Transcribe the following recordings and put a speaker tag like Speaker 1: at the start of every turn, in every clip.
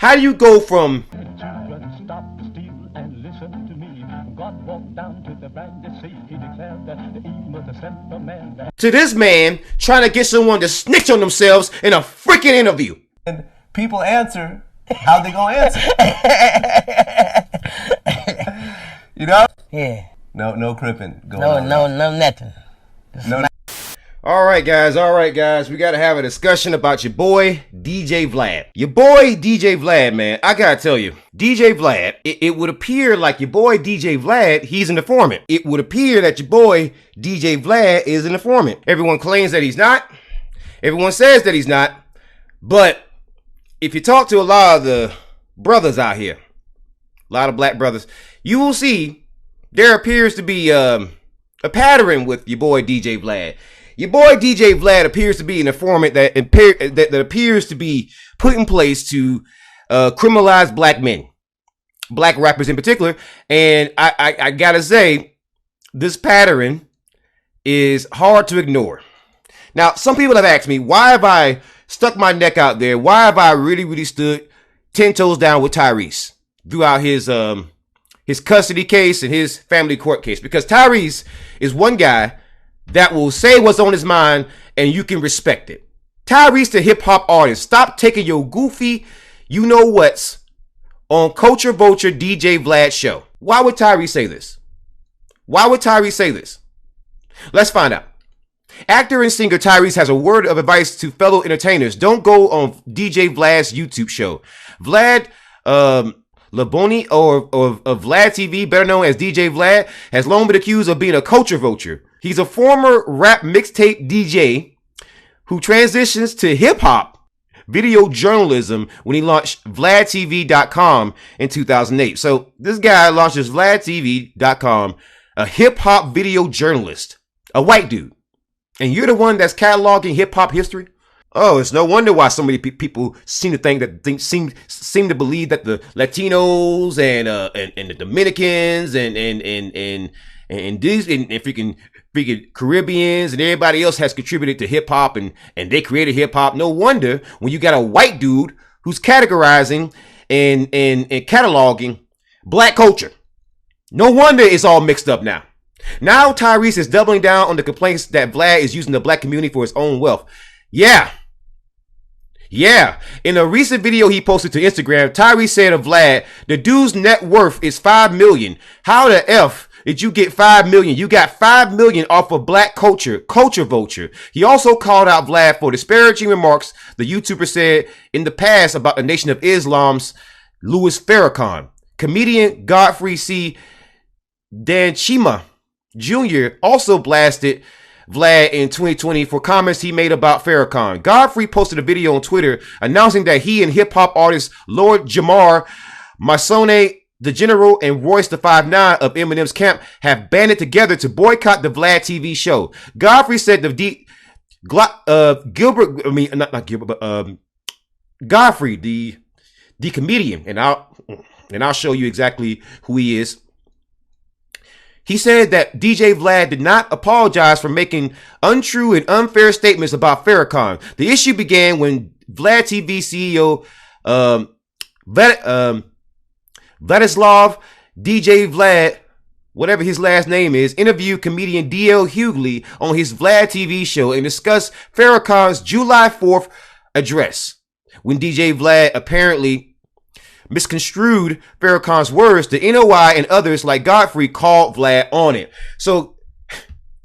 Speaker 1: How do you go from
Speaker 2: Children, stop the steal and listen to me. God walked down to the brandy sea. He declared that the evil to send a man.
Speaker 1: to this man trying to get someone to snitch on themselves in a freaking interview?
Speaker 3: And people answer how they gonna answer. You know?
Speaker 4: Yeah.
Speaker 3: No cripping going on.
Speaker 4: No, nothing.
Speaker 3: No.
Speaker 1: All right, guys. We got to have a discussion about your boy, DJ Vlad. Your boy, DJ Vlad, man. I got to tell you, DJ Vlad, it would appear like your boy, DJ Vlad, he's an informant. It would appear that your boy, DJ Vlad, is an informant. Everyone claims that he's not. Everyone says that he's not. But if you talk to a lot of the brothers out here, a lot of black brothers, you will see there appears to be a pattern with your boy, DJ Vlad. Your boy DJ Vlad appears to be an informant that appears to be put in place to criminalize black men, black rappers in particular. And I gotta say, this pattern is hard to ignore. Now, some people have asked me, why have I stuck my neck out there? Why have I really stood 10 toes down with Tyrese throughout his custody case and his family court case? Because Tyrese is one guy that will say what's on his mind and you can respect it. Tyrese, the hip hop artist, stop taking your goofy you know what's on Culture Vulture DJ Vlad show. Why would Tyrese say this? Why would Tyrese say this? Let's find out. Actor and singer Tyrese has a word of advice to fellow entertainers. Don't go on DJ Vlad's YouTube show. Vlad Laboni or Vlad TV, better known as DJ Vlad, has long been accused of being a culture vulture. He's a former rap mixtape DJ who transitions to hip-hop video journalism when he launched VladTV.com in 2008. So this guy launches VladTV.com, a hip-hop video journalist, a white dude. And you're the one that's cataloging hip-hop history? Oh, it's no wonder why so many people seem to seem to believe that the Latinos and the Dominicans and freaking Caribbeans and everybody else has contributed to hip hop and they created hip hop. No wonder when you got a white dude who's categorizing and cataloging black culture. No wonder it's all mixed up now. Now Tyrese is doubling down on the complaints that Vlad is using the black community for his own wealth. Yeah. In a recent video he posted to Instagram, Tyrese said of Vlad, the dude's net worth is $5 million. How the F did you get $5 million? You got $5 million off of black culture vulture. He also called out Vlad for disparaging remarks the YouTuber said in the past about the Nation of Islam's Louis Farrakhan. Comedian Godfrey C. Danchima Jr. also blasted Vlad in 2020 for comments he made about Farrakhan. Godfrey posted a video on Twitter announcing that he and hip-hop artist Lord Jamar, Masone the General, and Royce the 5'9" of Eminem's camp have banded together to boycott the Vlad TV show. Godfrey said Godfrey, the comedian, and I'll show you exactly who he is. He said that DJ Vlad did not apologize for making untrue and unfair statements about Farrakhan. The issue began when Vlad TV CEO Vladislav DJ Vlad, whatever his last name is, interviewed comedian D.L. Hughley on his Vlad TV show and discussed Farrakhan's July 4th address. When DJ Vlad apparently misconstrued Farrakhan's words, the NOI and others like Godfrey called Vlad on it. So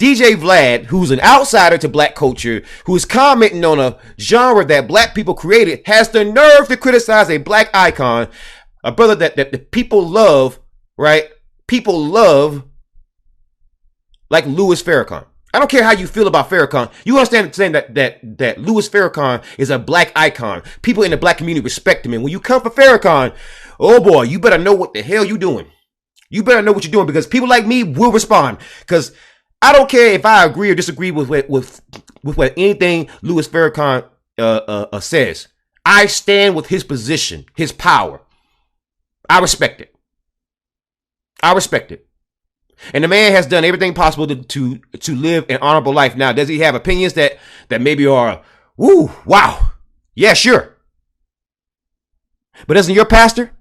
Speaker 1: DJ Vlad, who's an outsider to black culture, who is commenting on a genre that black people created, has the nerve to criticize a black icon, a brother that the people love, right? People love, like Louis Farrakhan. I don't care how you feel about Farrakhan. You understand that Louis Farrakhan is a black icon. People in the black community respect him. And when you come for Farrakhan, oh boy, you better know what the hell you're doing. You better know what you're doing, because people like me will respond. Because I don't care if I agree or disagree with what anything Louis Farrakhan says. I stand with his position, his power. I respect it. And the man has done everything possible to live an honorable life. Now, does he have opinions that maybe are, woo, wow? Yeah, sure. But doesn't your pastor,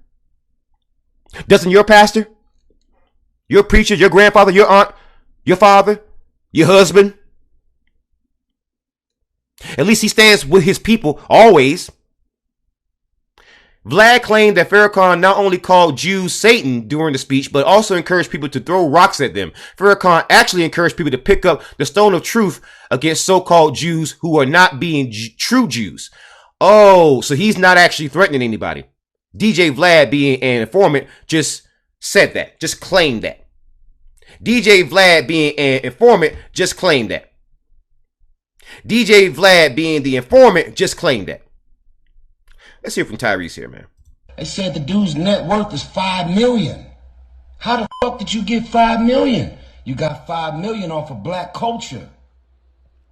Speaker 1: your preacher, your grandfather, your aunt, your father, your husband, at least he stands with his people always. Vlad claimed that Farrakhan not only called Jews Satan during the speech, but also encouraged people to throw rocks at them. Farrakhan actually encouraged people to pick up the stone of truth against so-called Jews who are not being true Jews. Oh, so he's not actually threatening anybody. DJ Vlad, being an informant, just said that, just claimed that. DJ Vlad, being an informant, just claimed that. DJ Vlad, being the informant, just claimed that. Let's hear from Tyrese here, man.
Speaker 4: They said the dude's net worth is $5 million. How the fuck did you get $5 million? You got $5 million off of black culture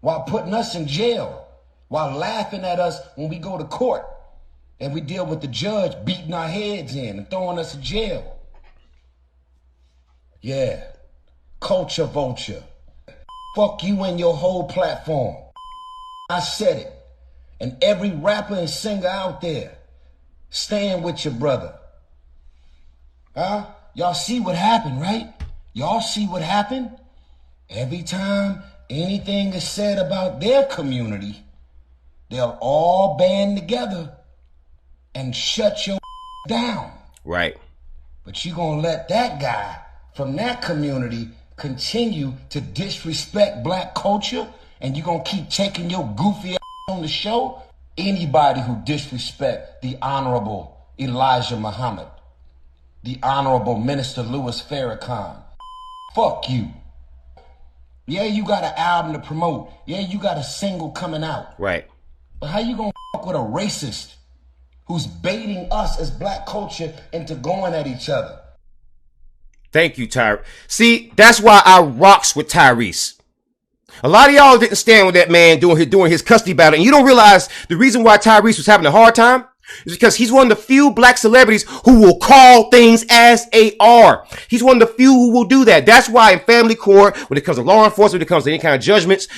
Speaker 4: while putting us in jail, while laughing at us when we go to court and we deal with the judge beating our heads in and throwing us in jail. Yeah, culture vulture. Fuck you and your whole platform. I said it. And every rapper and singer out there, stand with your brother. Huh? Y'all see what happened, right? Y'all see what happened? Every time anything is said about their community, they'll all band together and shut your down.
Speaker 1: Right.
Speaker 4: But you gonna let that guy from that community continue to disrespect black culture, and you gonna keep taking your goofy ass on the show? Anybody who disrespect the Honorable Elijah Muhammad, the Honorable Minister Louis Farrakhan, fuck you. Yeah, you got an album to promote. Yeah, you got a single coming out.
Speaker 1: Right.
Speaker 4: But how you gonna fuck with a racist who's baiting us as black culture into going at each other?
Speaker 1: Thank you, Tyrese. See, that's why I rocks with Tyrese. A lot of y'all didn't stand with that man during his custody battle. And you don't realize the reason why Tyrese was having a hard time is because he's one of the few black celebrities who will call things as they are. He's one of the few who will do that. That's why in family court, when it comes to law enforcement, when it comes to any kind of judgments,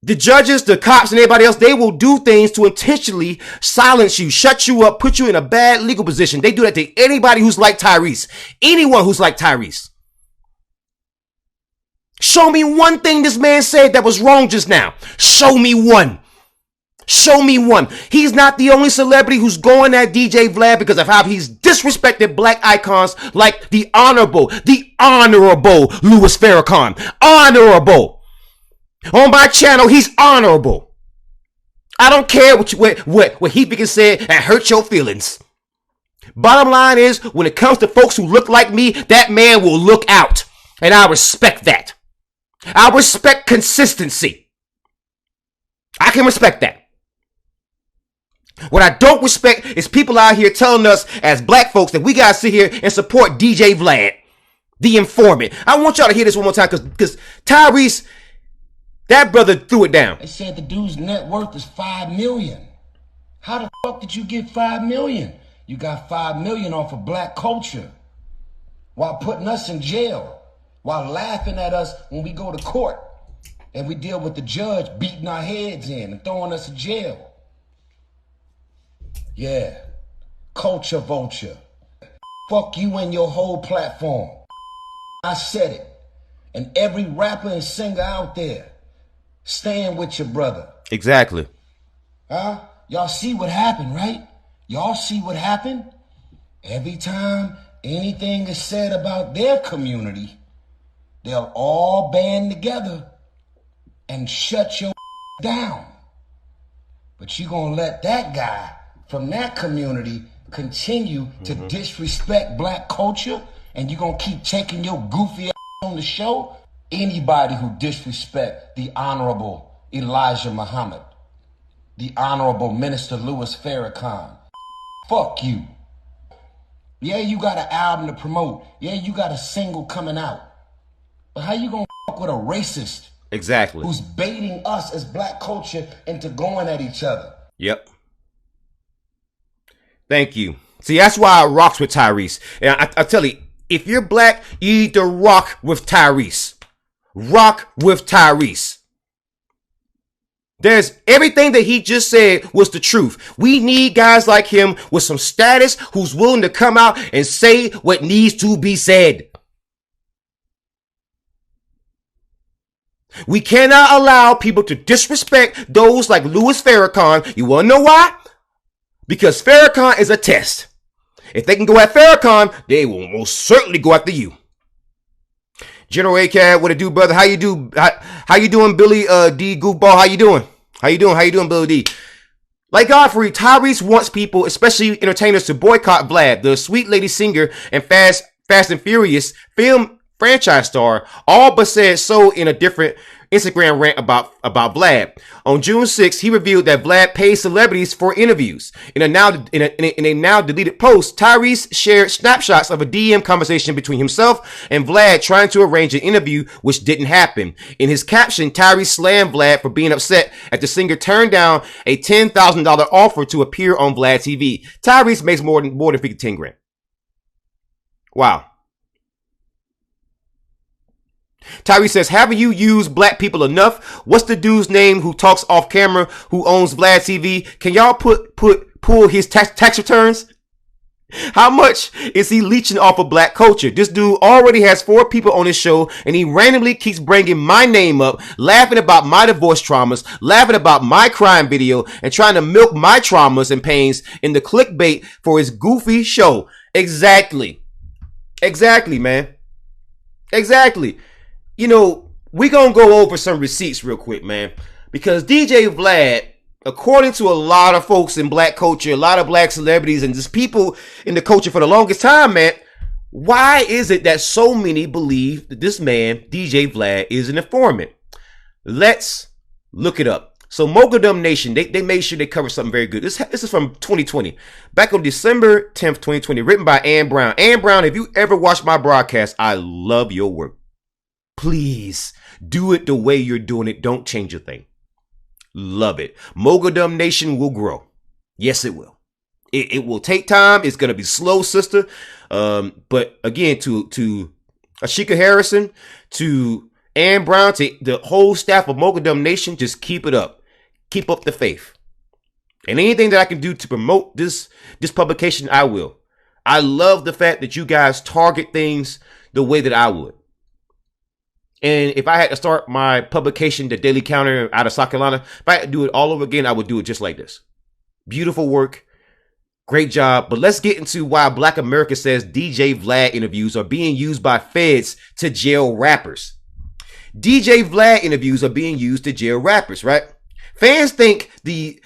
Speaker 1: the judges, the cops, and everybody else, they will do things to intentionally silence you, shut you up, put you in a bad legal position. They do that to anybody who's like Tyrese. Anyone who's like Tyrese. Show me one thing this man said that was wrong just now. Show me one. Show me one. He's not the only celebrity who's going at DJ Vlad because of how he's disrespected black icons like the honorable Louis Farrakhan. Honorable. On my channel, he's honorable. I don't care what he can say and hurt your feelings. Bottom line is, when it comes to folks who look like me, that man will look out. And I respect that. I respect consistency. I can respect that. What I don't respect is people out here telling us as black folks that we gotta sit here and support DJ Vlad, the informant. I want y'all to hear this one more time because Tyrese, that brother threw it down.
Speaker 4: They said the dude's net worth is $5 million. How the fuck did you get $5 million? You got $5 million off of black culture while putting us in jail, while laughing at us when we go to court and we deal with the judge beating our heads in and throwing us in jail. Yeah, culture vulture. Fuck you and your whole platform. I said it. And every rapper and singer out there, stand with your brother.
Speaker 1: Exactly.
Speaker 4: Huh? Y'all see what happened, right? Y'all see what happened? Every time anything is said about their community, they'll all band together and shut your down. But you gonna let that guy from that community continue to disrespect black culture, and you gonna keep taking your goofy ass on the show? Anybody who disrespect the Honorable Elijah Muhammad, the Honorable Minister Louis Farrakhan, fuck you. Yeah, you got an album to promote. Yeah, you got a single coming out. But how you gonna fuck with a racist?
Speaker 1: Exactly.
Speaker 4: Who's baiting us as black culture into going at each other?
Speaker 1: Yep. Thank you. See, that's why I rocks with Tyrese. And I tell you, if you're black, you need to rock with Tyrese. Rock with Tyrese. There's everything that he just said was the truth. We need guys like him with some status who's willing to come out and say what needs to be said. We cannot allow people to disrespect those like Louis Farrakhan. You want to know why? Because Farrakhan is a test. If they can go at Farrakhan, they will most certainly go after you. General ACAB, what it do, brother? How you do? How you doing, Billy D Goofball? How you doing? How you doing, Billy D? Like Godfrey, Tyrese wants people, especially entertainers, to boycott Vlad, the sweet lady singer and Fast and Furious film franchise star, all but said so in a different Instagram rant about Vlad. On June 6th, he revealed that Vlad pays celebrities for interviews. In a now deleted post, Tyrese shared snapshots of a DM conversation between himself and Vlad trying to arrange an interview, which didn't happen. In his caption, Tyrese slammed Vlad for being upset at the singer turned down a $10,000 offer to appear on Vlad TV. Tyrese makes more than 10 grand. Wow. Tyrese says, haven't you used black people enough? What's the dude's name who talks off camera, who owns Vlad TV? Can y'all pull his tax returns? How much is he leeching off of black culture? This dude already has 4 people on his show, and he randomly keeps bringing my name up, laughing about my divorce traumas, laughing about my crime video, and trying to milk my traumas and pains in the clickbait for his goofy show. Exactly, man. Exactly. You know, we're going to go over some receipts real quick, man, because DJ Vlad, according to a lot of folks in black culture, a lot of black celebrities and just people in the culture for the longest time, man, why is it that so many believe that this man, DJ Vlad, is an informant? Let's look it up. So Mogadum Nation, they made sure they covered something very good. This is from 2020. Back on December 10th, 2020, written by Ann Brown. Ann Brown, if you ever watched my broadcast, I love your work. Please do it the way you're doing it. Don't change a thing. Love it. Mogadum Nation will grow. Yes, it will. It will take time. It's going to be slow, sister. But again, to Ashika Harrison, to Ann Brown, to the whole staff of Mogadum Nation, just keep it up. Keep up the faith. And anything that I can do to promote this publication, I will. I love the fact that you guys target things the way that I would. And if I had to start my publication, The Daily Counter, out of South Carolina, if I had to do it all over again, I would do it just like this. Beautiful work. Great job. But let's get into why Black America says DJ Vlad interviews are being used by feds to jail rappers. DJ Vlad interviews are being used to jail rappers, right? Fans think the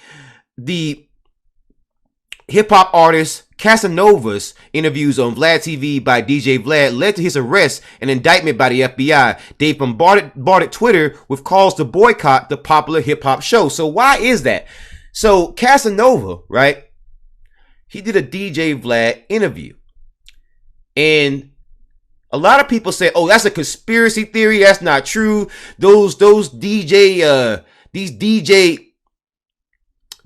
Speaker 1: hip-hop artist Casanova's interviews on Vlad TV by DJ Vlad led to his arrest and indictment by the FBI. They bombarded Twitter with calls to boycott the popular hip-hop show. So why is that? So Casanova, right? He did a DJ Vlad interview. And a lot of people say, oh, that's a conspiracy theory. That's not true. These DJ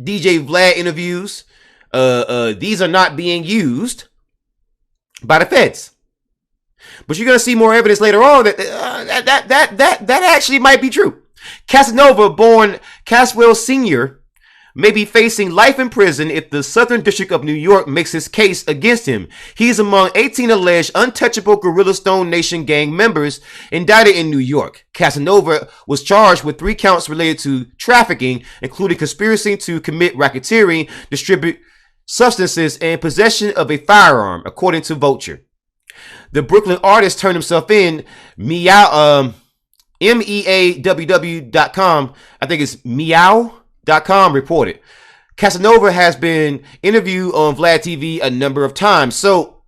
Speaker 1: Vlad interviews, these are not being used by the feds. But you're going to see more evidence later on that actually might be true. Casanova, born Caswell Sr., may be facing life in prison if the Southern District of New York makes his case against him. He is among 18 alleged untouchable Gorilla Stone Nation gang members indicted in New York. Casanova was charged with 3 counts related to trafficking, including conspiracy to commit racketeering, distribute substances, and possession of a firearm, according to Vulture. The Brooklyn artist turned himself in. MEAWW.com, I think it's meow.com, reported. Casanova has been interviewed on Vlad TV a number of times. So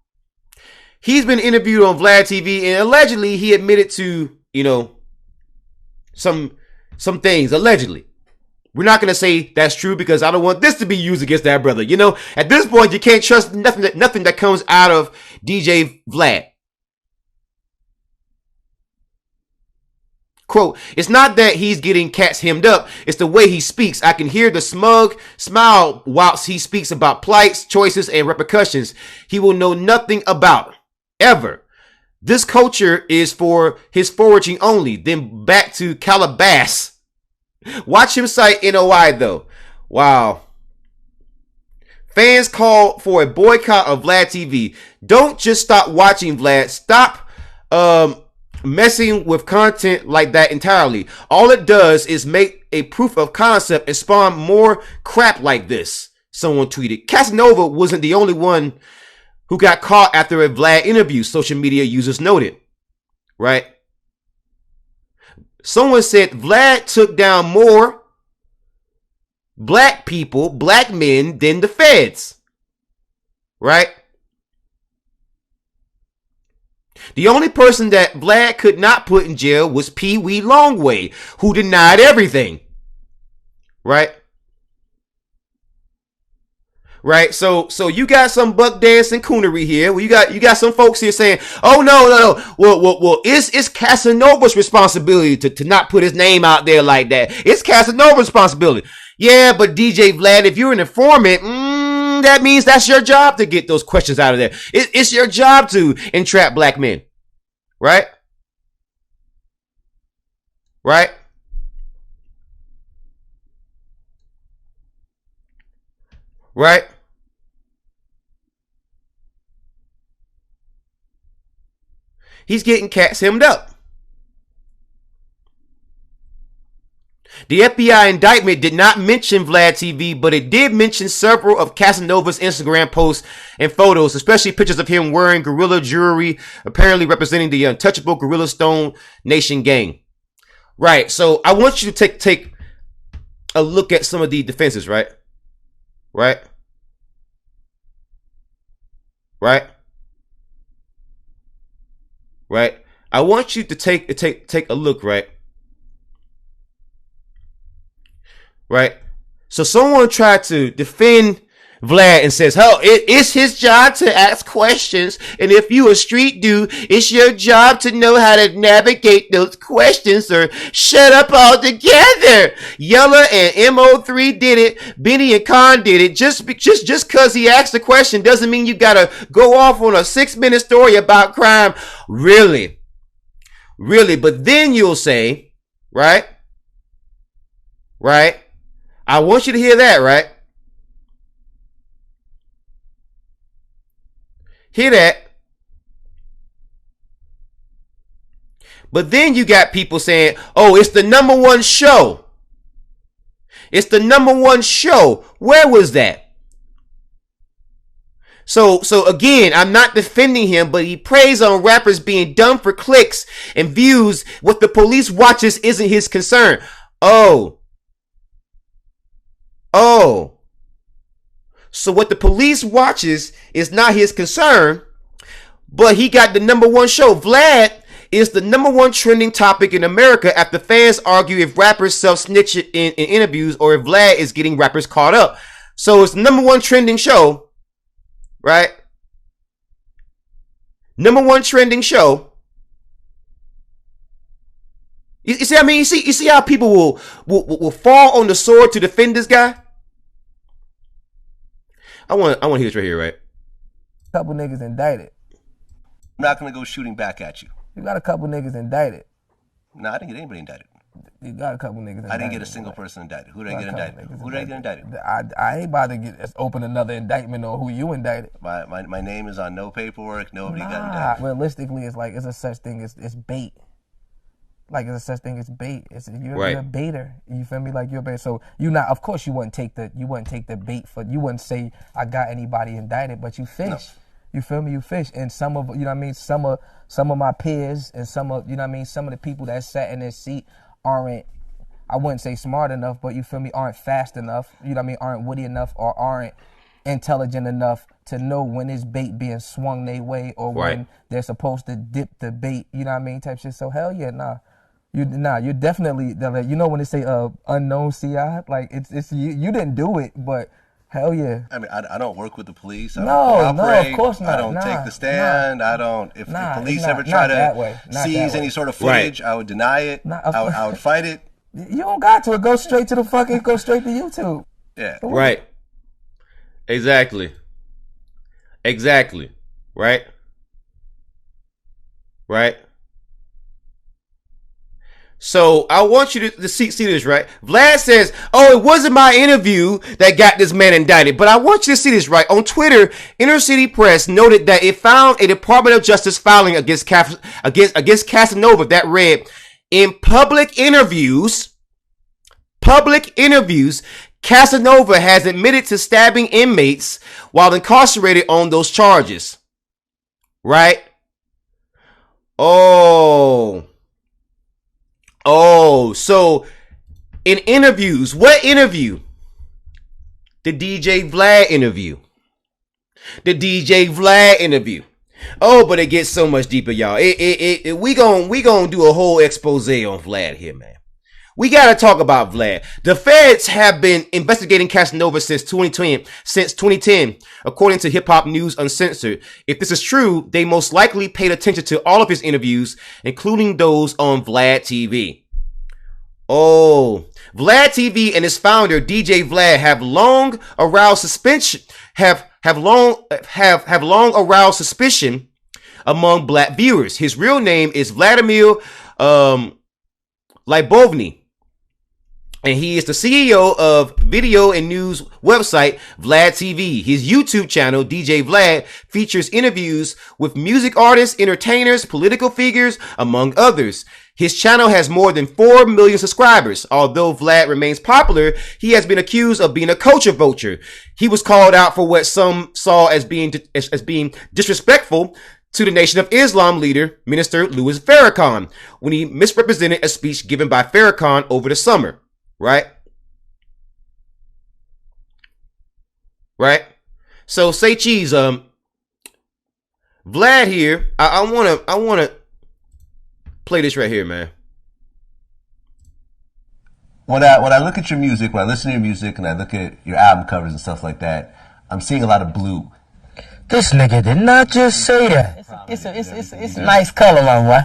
Speaker 1: he's been interviewed on Vlad TV, and allegedly he admitted to, some things, allegedly. We're not going to say that's true because I don't want this to be used against that brother. At this point, you can't trust nothing that comes out of DJ Vlad. Quote, it's not that he's getting cats hemmed up. It's the way he speaks. I can hear the smug smile whilst he speaks about plights, choices, and repercussions he will know nothing about, ever. This culture is for his foraging only. Then back to Calabas. Watch him cite NOI though. Wow. Fans call for a boycott of Vlad TV. Don't just stop watching Vlad. Stop messing with content like that entirely. All it does is make a proof of concept and spawn more crap like this. Someone tweeted. Casanova wasn't the only one who got caught after a Vlad interview, social media users noted. Right? Someone said Vlad took down more black people, black men, than the feds. Right? The only person that Vlad could not put in jail was Pee Wee Longway, who denied everything. Right? Right? So you got some buck dancing coonery here. Well, you got some folks here saying, oh no. Well, it's Casanova's responsibility to not put his name out there like that. It's Casanova's responsibility. Yeah, but DJ Vlad, if you're an informant, that means that's your job to get those questions out of there. It's your job to entrap black men. Right? Right? Right? He's getting cats hemmed up. The FBI indictment did not mention Vlad TV, but it did mention several of Casanova's Instagram posts and photos, especially pictures of him wearing gorilla jewelry, apparently representing the untouchable Gorilla Stone Nation gang. Right, so I want you to take a look at some of the defenses, right? Right? Right? Right? I want you to take a look, right? Right? So someone tried to defend Vlad and says, oh, it's his job to ask questions. And if you a street dude, it's your job to know how to navigate those questions or shut up altogether. Yella and MO3 did it. Benny and Khan did it. Just cause he asked a question doesn't mean you gotta go off on a 6-minute story about crime. Really? But then you'll say, right? Right? I want you to hear that, right? Hear that. But then you got people saying, oh, it's the #1 show. It's the #1 show. Where was that? So again, I'm not defending him, but he preys on rappers being done for clicks and views. What the police watches isn't his concern. Oh. So what the police watches is not his concern, but he got the #1 show. Vlad is the #1 trending topic in America after fans argue if rappers self-snitch in interviews or if Vlad is getting rappers caught up. So it's the #1 trending show, right? #1 trending show. You see, I mean, you see how people will fall on the sword to defend this guy. I want to hear this right here, right?
Speaker 5: Couple niggas indicted.
Speaker 3: I'm not gonna go shooting back at you.
Speaker 5: You got a couple niggas indicted.
Speaker 3: No, I didn't get anybody indicted.
Speaker 5: You got a couple niggas indicted.
Speaker 3: I didn't get a single person indicted. Who did I get indicted? Who did I get indicted?
Speaker 5: I ain't about to open another indictment on who you indicted.
Speaker 3: My name is on no paperwork. Nobody got indicted.
Speaker 5: Realistically, it's like it's a such thing as bait. Like it's a such thing as bait. You're a baiter. You feel me? Like you're a baiter. So you not. Of course, you wouldn't take the bait for. You wouldn't say I got anybody indicted, but you fish. No. You feel me? You fish. And some of, you know what I mean, some of my peers and some of, you know what I mean, some of the people that sat in this seat aren't, I wouldn't say smart enough, but you feel me, aren't fast enough, you know what I mean, aren't witty enough or aren't intelligent enough to know when it's bait being swung their way or when they're supposed to dip the bait, you know what I mean, type shit. So hell yeah, you're definitely, you know when they say unknown CI, like it's you didn't do it, but hell yeah.
Speaker 3: I mean, I don't work with the police. I don't cooperate.
Speaker 5: No, of course not.
Speaker 3: I don't take the stand. I don't. If police ever try to seize any sort of footage, I would deny it. I would fight it.
Speaker 5: You don't got to. Go straight to go straight to YouTube.
Speaker 3: Yeah.
Speaker 1: Right. Exactly. Right. So I want you to see this, right? Vlad says, oh, it wasn't my interview that got this man indicted. But I want you to see this, right? On Twitter, Inner City Press noted that it found a Department of Justice filing against Casanova that read, in public interviews, Casanova has admitted to stabbing inmates while incarcerated on those charges. Right? Oh, so in interviews, what interview? The DJ Vlad interview. Oh, but it gets so much deeper, y'all. We gon' do a whole expose on Vlad here, man. We gotta talk about Vlad. The feds have been investigating Casanova since 2010, according to Hip Hop News Uncensored. If this is true, they most likely paid attention to all of his interviews, including those on Vlad TV. Oh, Vlad TV and its founder DJ Vlad have long aroused suspicion among black viewers. His real name is Vladimir Libovny, and he is the CEO of video and news website Vlad TV. His YouTube channel, DJ Vlad, features interviews with music artists, entertainers, political figures, among others. His channel has more than 4 million subscribers. Although Vlad remains popular, he has been accused of being a culture vulture. He was called out for what some saw as being disrespectful to the Nation of Islam leader, Minister Louis Farrakhan, when he misrepresented a speech given by Farrakhan over the summer. Right? So say cheese, Vlad here, I wanna play this right here, man.
Speaker 3: When I look at your music, when I listen to your music and I look at your album covers and stuff like that, I'm seeing a lot of blue.
Speaker 5: This nigga did not just say that. It's a nice color, my boy.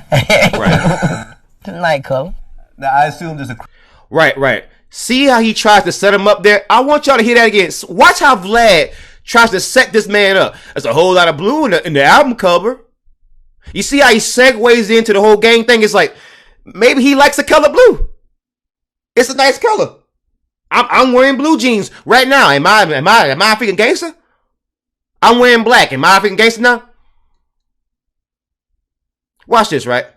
Speaker 1: Right.
Speaker 5: It's a nice color.
Speaker 3: Now I assume there's a
Speaker 1: Right. See how he tries to set him up there? I want y'all to hear that again. Watch how Vlad tries to set this man up. There's a whole lot of blue in the album cover. You see how he segues into the whole gang thing? It's like, maybe he likes the color blue. It's a nice color. I'm wearing blue jeans right now. Am I African gangster? I'm wearing black. Am I African gangster now? Watch this, right?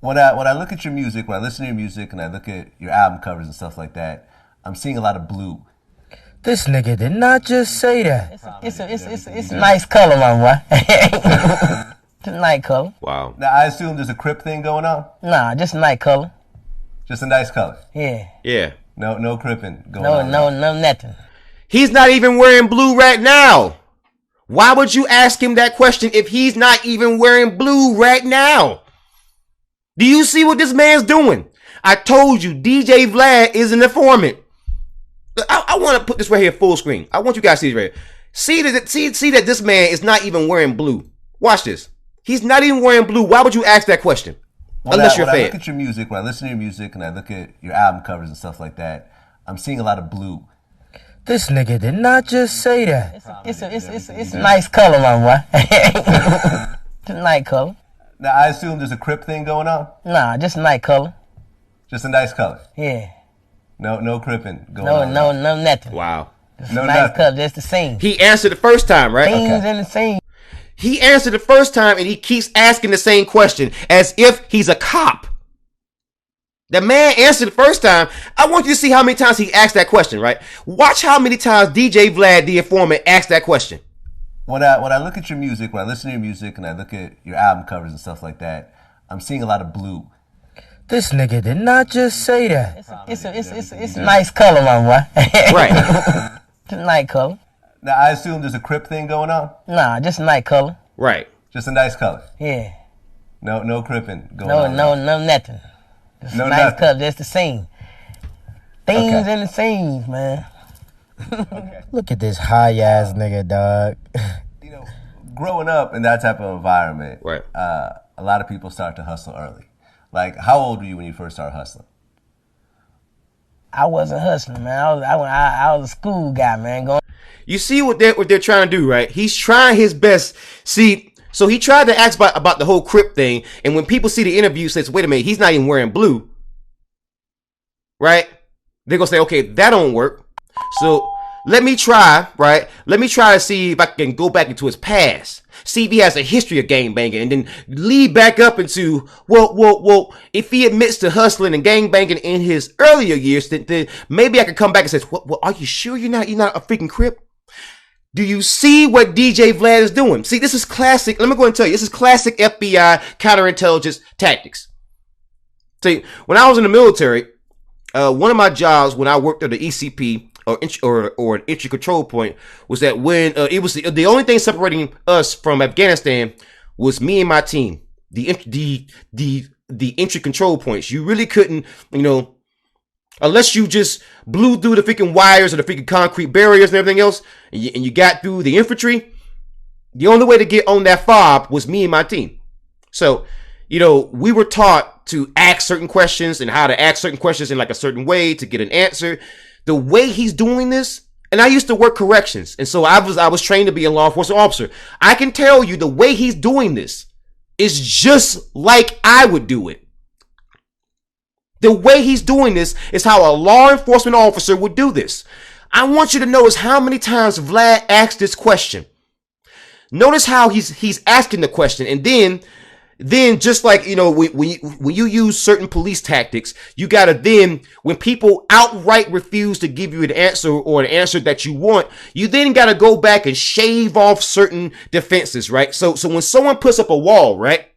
Speaker 3: When I look at your music, when I listen to your music and I look at your album covers and stuff like that, I'm seeing a lot of blue.
Speaker 5: This nigga did not just say that. It's a nice color, my boy. It's a nice color.
Speaker 1: Wow.
Speaker 3: Now I assume there's a Crip thing going on?
Speaker 5: Nah, just a nice color.
Speaker 3: Just a nice color?
Speaker 5: Yeah.
Speaker 3: No cripping going on.
Speaker 5: No, nothing.
Speaker 1: He's not even wearing blue right now. Why would you ask him that question if he's not even wearing blue right now? Do you see what this man's doing? I told you, DJ Vlad is an informant. I want to put this right here full screen. I want you guys to see this right here. See that this man is not even wearing blue. Watch this. He's not even wearing blue. Why would you ask that question? Unless you're a fan.
Speaker 3: When I look at your music, when I listen to your music and I look at your album covers and stuff like that, I'm seeing a lot of blue.
Speaker 5: This nigga did not just say that. It's a nice color, my boy. It's a nice color.
Speaker 3: Now I assume there's a Crip thing going on?
Speaker 5: Nah, just a nice color.
Speaker 3: Just a nice color?
Speaker 5: Yeah.
Speaker 3: No cripping going on?
Speaker 5: No, nothing.
Speaker 1: Wow.
Speaker 5: Just a nice color, just the same.
Speaker 1: He answered the first time, right?
Speaker 5: Things in the same.
Speaker 1: He answered the first time and he keeps asking the same question as if he's a cop. The man answered the first time. I want you to see how many times he asked that question, right? Watch how many times DJ Vlad, the informant, asked that question.
Speaker 3: When I look at your music, when I listen to your music and I look at your album covers and stuff like that, I'm seeing a lot of blue.
Speaker 5: This nigga did not just say that. It's a nice color, my boy.
Speaker 1: Right.
Speaker 5: It's a nice color.
Speaker 3: Now I assume there's a Crip thing going on?
Speaker 5: Nah, just a nice color.
Speaker 1: Right.
Speaker 3: Just a nice color?
Speaker 5: Yeah.
Speaker 3: No cripping going on?
Speaker 5: No, nothing. Just a nice color, just the same. Things in the same, man.
Speaker 3: Okay.
Speaker 5: Look at this high ass nigga, dog.
Speaker 3: You know, growing up in that type of environment,
Speaker 1: right.
Speaker 3: A lot of people start to hustle early. Like, how old were you when you first started hustling?
Speaker 5: I wasn't hustling, man. I was a school guy, man.
Speaker 1: You see what they're trying to do, right? He's trying his best. See, So he tried to ask about the whole Crip thing, and when people see the interview, says, "Wait a minute, he's not even wearing blue," right? They're gonna say, "Okay, that don't work." So let me try, right? Let me try to see if I can go back into his past, see if he has a history of gangbanging, and then lead back up into, well, if he admits to hustling and gangbanging in his earlier years, then maybe I could come back and say, well, are you sure you're not a freaking Crip? Do you see what DJ Vlad is doing? See, this is classic. Let me go and tell you, this is classic FBI counterintelligence tactics. See, when I was in the military, one of my jobs when I worked at the ECP or an entry control point was that when it was the only thing separating us from Afghanistan was me and my team. The entry control points. You really couldn't, unless you just blew through the freaking wires or the freaking concrete barriers and everything else, and you got through the infantry, the only way to get on that fob was me and my team. So, we were taught to ask certain questions and how to ask certain questions in like a certain way to get an answer. The way he's doing this, and I used to work corrections, and so I was trained to be a law enforcement officer. I can tell you the way he's doing this is just like I would do it. The way he's doing this is how a law enforcement officer would do this. I want you to notice how many times Vlad asked this question. Notice how he's asking the question, and then just like, when you use certain police tactics, you gotta then, when people outright refuse to give you an answer or an answer that you want, you then gotta go back and shave off certain defenses, right? So when someone puts up a wall, right?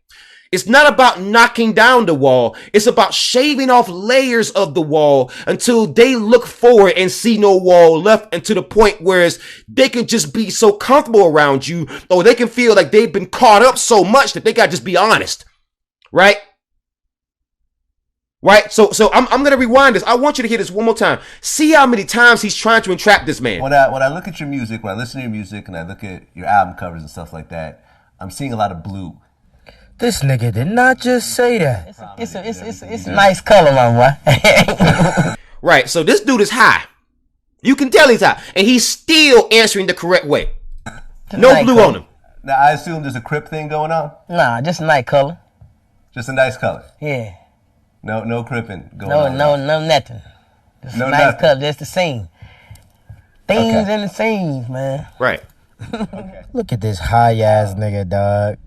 Speaker 1: It's not about knocking down the wall. It's about shaving off layers of the wall until they look forward and see no wall left, and to the point where they can just be so comfortable around you, or they can feel like they've been caught up so much that they got to just be honest. Right? Right? So I'm going to rewind this. I want you to hear this one more time. See how many times he's trying to entrap this man.
Speaker 3: When I look at your music, when I listen to your music and I look at your album covers and stuff like that, I'm seeing a lot of blue.
Speaker 5: This nigga did not just say that. It's a nice color, my boy.
Speaker 1: Right, so this dude is high. You can tell he's high. And he's still answering the correct way. No blue on him.
Speaker 3: Now, I assume there's a Crip thing going on?
Speaker 5: Nah, just a nice color.
Speaker 3: Just a nice color?
Speaker 5: Yeah.
Speaker 3: No cripping going on?
Speaker 5: No, nothing. Just
Speaker 3: no
Speaker 5: a nice
Speaker 3: nothing.
Speaker 5: color, just the scene. Themes and the scenes, man.
Speaker 1: Right.
Speaker 3: Okay.
Speaker 5: Look at this high-ass nigga, dog.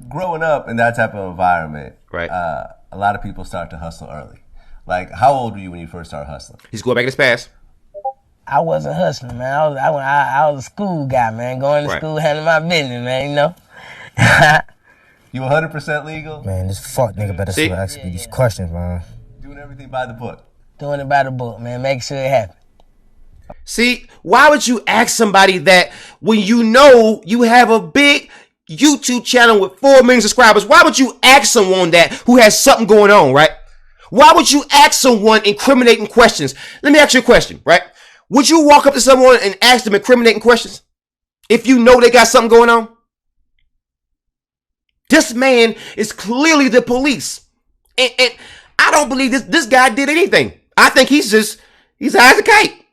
Speaker 3: Growing up in that type of environment,
Speaker 1: right?
Speaker 3: A lot of people start to hustle early. Like, how old were you when you first started hustling?
Speaker 1: He's going back in his past.
Speaker 5: I wasn't hustling, man. I was a school guy, man. Going to school, handling my business, man.
Speaker 3: You 100% legal?
Speaker 5: Man, this fuck nigga better start asking me these questions, man.
Speaker 3: Doing everything by the book.
Speaker 5: Doing it by the book, man. Make sure it happens.
Speaker 1: See, why would you ask somebody that when you know you have a big YouTube channel with 4 million subscribers? Why would you ask someone that who has something going on, right? Why would you ask someone incriminating questions? Let me ask you a question, right? Would you walk up to someone and ask them incriminating questions if you know they got something going on? This man is clearly the police. And I don't believe this guy did anything. I think he's high as a kite.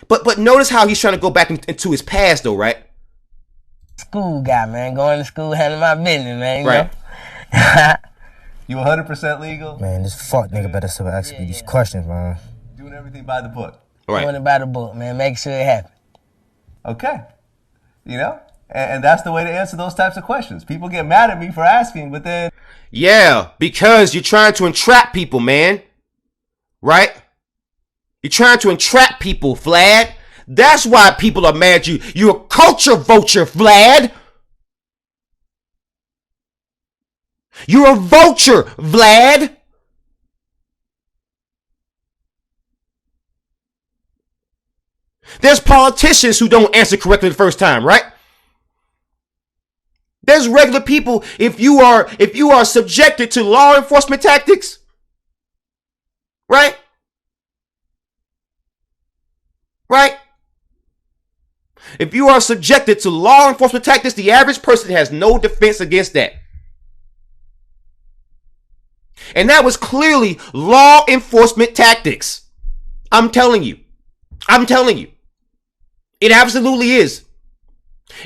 Speaker 1: But notice how he's trying to go back into his past though, right?
Speaker 5: School guy, man. Going to school, handling my business, man.
Speaker 1: Right.
Speaker 3: You 100% legal?
Speaker 5: Man, this fuck nigga better start asking me these questions, man.
Speaker 3: Doing everything by the book.
Speaker 1: Right.
Speaker 5: Doing it by the book, man. Make sure it happens.
Speaker 3: Okay. And that's the way to answer those types of questions. People get mad at me for asking, but then...
Speaker 1: Yeah, because you're trying to entrap people, man. Right? You're trying to entrap people, Vlad. That's why people are mad at you. You're a culture vulture, Vlad. You're a vulture, Vlad. There's politicians who don't answer correctly the first time, right? There's regular people, if you are subjected to law enforcement tactics, right? Right? If you are subjected to law enforcement tactics, the average person has no defense against that. And that was clearly law enforcement tactics. I'm telling you. It absolutely is.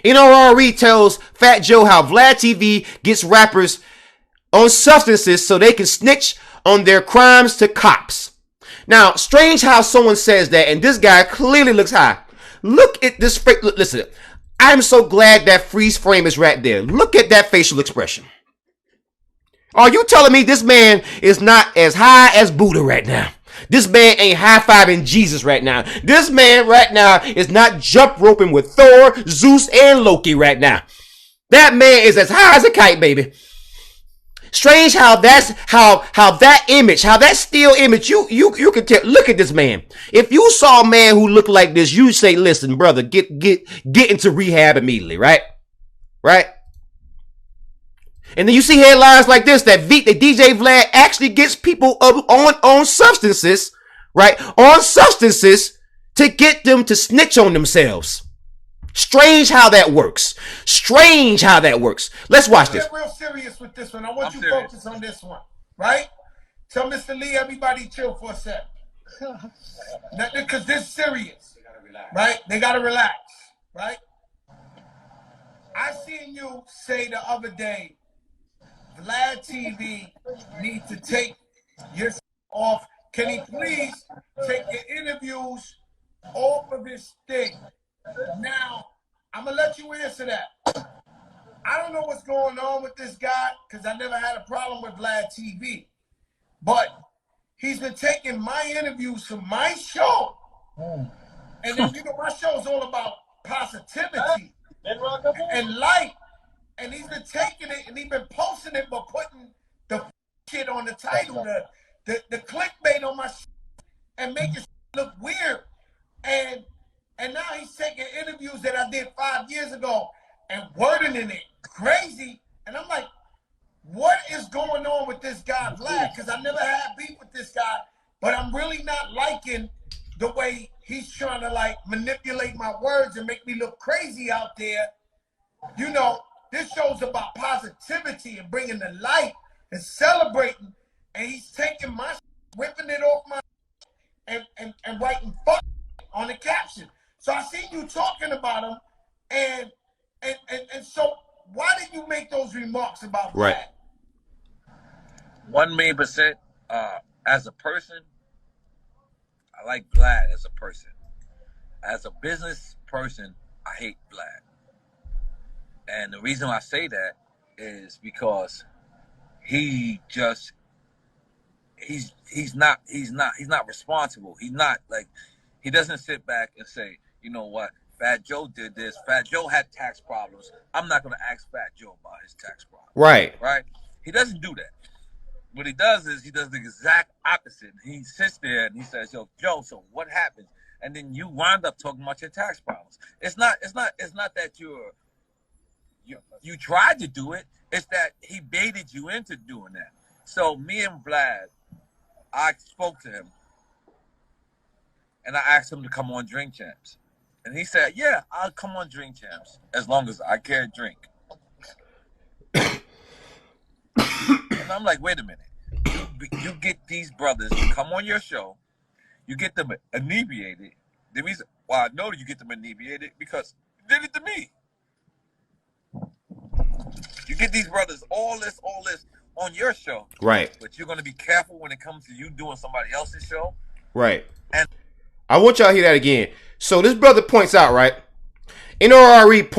Speaker 1: NRRE tells Fat Joe how Vlad TV gets rappers on substances so they can snitch on their crimes to cops. Now, strange how someone says that, and this guy clearly looks high. Look at this. Listen, I'm so glad that freeze frame is right there. Look at that facial expression. Are you telling me this man is not as high as Buddha right now? This man ain't high-fiving Jesus right now. This man right now is not jump roping with Thor, Zeus, and Loki right now. That man is as high as a kite, baby. Strange how that's how that image, how that still image, you can tell. Look at this man. If you saw a man who looked like this, you'd say, listen, brother, get into rehab immediately, right? Right? And then you see headlines like this, that DJ Vlad actually gets people on substances, right? On substances to get them to snitch on themselves. Strange how that works. Strange how that works. Let's watch this.
Speaker 6: Get real serious with this one. I want you to focus on this one, right? Tell Mr. Lee, everybody chill for a sec. Because this is serious, right? They got to relax, right? I seen you say the other day, Vlad TV needs to take your off. Can he please take your interviews off of this thing? Now, I'm going to let you answer that. I don't know what's going on with this guy because I never had a problem with Vlad TV. But he's been taking my interviews from my show. And then, my show is all about positivity and light. And he's been taking it and he's been posting it but putting the shit on the title, the clickbait on my shit and making it look weird. And now he's taking interviews that I did 5 years ago and wording in it crazy. And I'm like, what is going on with this guy, Vlad? Because I never had beef with this guy, but I'm really not liking the way he's trying to manipulate my words and make me look crazy out there. This show's about positivity and bringing the light and celebrating. And he's taking my whipping it off my and writing fuck on the caption. So I seen you talking about him, and so why did you make those remarks about
Speaker 1: right.
Speaker 6: that?
Speaker 7: 1,000,000%. As a person, I like Vlad as a person. As a business person, I hate Vlad. And the reason I say that is because he's not responsible. He's not he doesn't sit back and say, you know what, Fat Joe did this. Fat Joe had tax problems. I'm not going to ask Fat Joe about his tax problems.
Speaker 1: Right.
Speaker 7: Right? He doesn't do that. What he does is he does the exact opposite. He sits there and he says, yo, Joe, so what happens? And then you wind up talking about your tax problems. It's not that you tried to do it. It's that he baited you into doing that. So me and Vlad, I spoke to him and I asked him to come on Drink Champs. And he said, yeah, I'll come on Drink Champs as long as I can't drink. And I'm like, wait a minute. You get these brothers to come on your show. You get them inebriated. The reason why I know that you get them inebriated because you did it to me. You get these brothers all this on your show.
Speaker 1: Right.
Speaker 7: But you're going to be careful when it comes to you doing somebody else's show.
Speaker 1: Right.
Speaker 7: And
Speaker 1: I want y'all to hear that again. So this brother points out, right? NRRE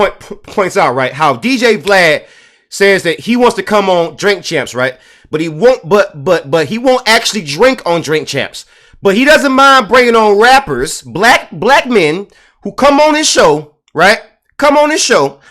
Speaker 1: points out, right, how DJ Vlad says that he wants to come on Drink Champs, right? But he won't. But he won't actually drink on Drink Champs. But he doesn't mind bringing on rappers, black men who come on his show, right? Come on his show,